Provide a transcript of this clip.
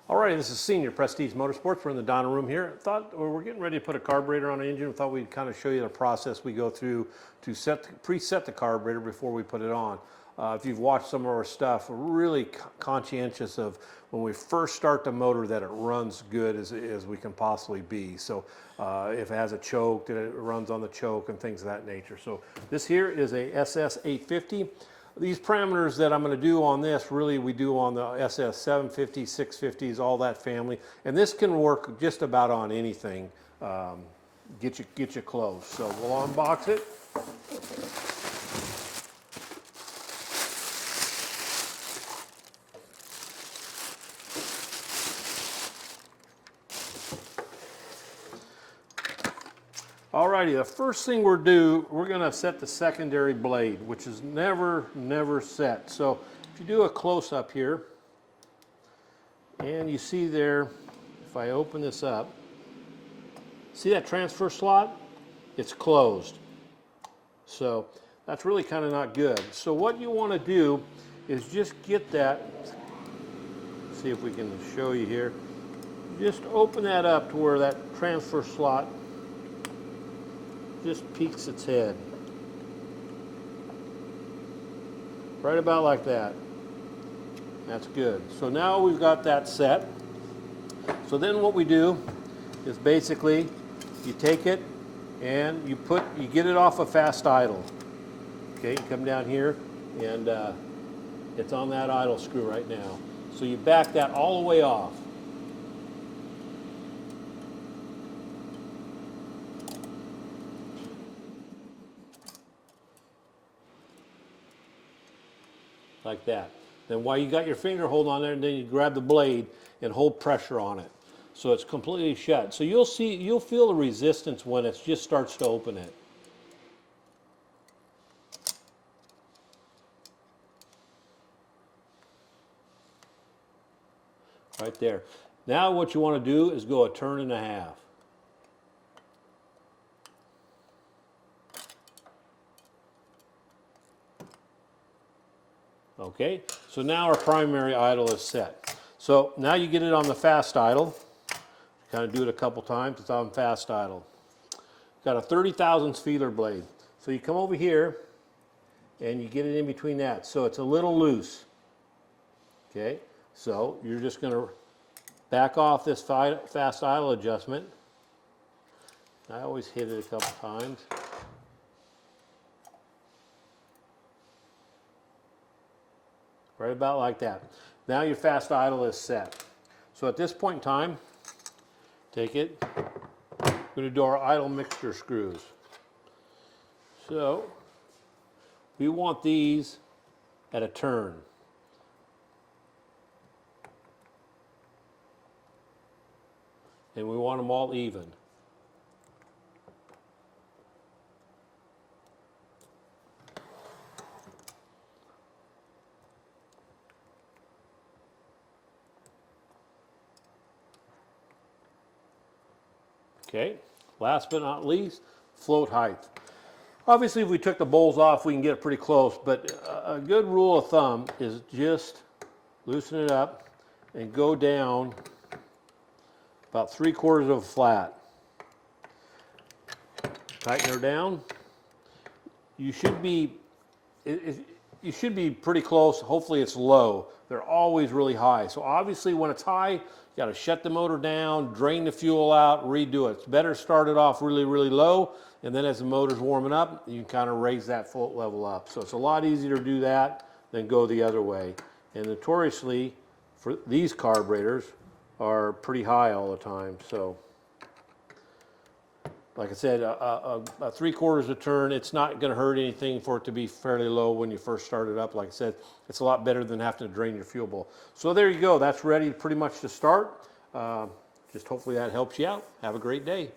Alrighty, this is Senior Prestige Motorsports. We're in the Donna room here. We're getting ready to put a carburetor on an engine. Thought we'd kind of show you the process we go through to preset the carburetor before we put it on. If you've watched some of our stuff, we're really conscientious of when we first start the motor that it runs good as we can possibly be. So if it has a choke, that it runs on the choke and things of that nature. So this here is a SS850. These parameters that I'm going to do on this, really we do on the SS 750, 650s, all that family. And this can work just about on anything, get you close. So we'll unbox it. Alrighty, the first thing we're going to set the secondary blade, which is never set. So if you do a close-up here, and you see there, if I open this up, see that transfer slot? It's closed. So that's really kind of not good. So what you want to do is just get that, see if we can show you here, just open that up to where that transfer slot just peeks its head. Right about like that. That's good. So now we've got that set. So then what we do is basically you take it and you get it off a fast idle. Okay, you come down here and it's on that idle screw right now. So you back that all the way off. Like that. Then while you got your finger hold on there, and then you grab the blade and hold pressure on it. So it's completely shut. So you'll feel the resistance when it just starts to open it. Right there. Now what you want to do is go a turn and a half. Okay, so now our primary idle is set. So now you get it on the fast idle. Kind of do it a couple times. It's on fast idle. Got a 30 thousandths feeler blade. So you come over here and you get it in between that. So it's a little loose. Okay, so you're just going to back off this fast idle adjustment. I always hit it a couple times. Right about like that. Now your fast idle is set. So at this point in time, take it. We're going to do our idle mixture screws. So we want these at a turn. And we want them all even. Okay, last but not least, float height. Obviously, if we took the bowls off, we can get it pretty close, but a good rule of thumb is just loosen it up and go down about 3/4 of a flat. Tighten her down. You should be pretty close. Hopefully it's low. They're always really high. So obviously when it's high, you got to shut the motor down, drain the fuel out, redo it. It's better to start it off really low, and then as the motor's warming up, you can kind of raise that float level up. So it's a lot easier to do that than go the other way. And notoriously, for these carburetors, are pretty high all the time. So like I said, a 3/4 of a turn, it's not going to hurt anything for it to be fairly low when you first start it up. Like I said, it's a lot better than having to drain your fuel bowl. So there you go. That's ready pretty much to start. Just hopefully that helps you out. Have a great day.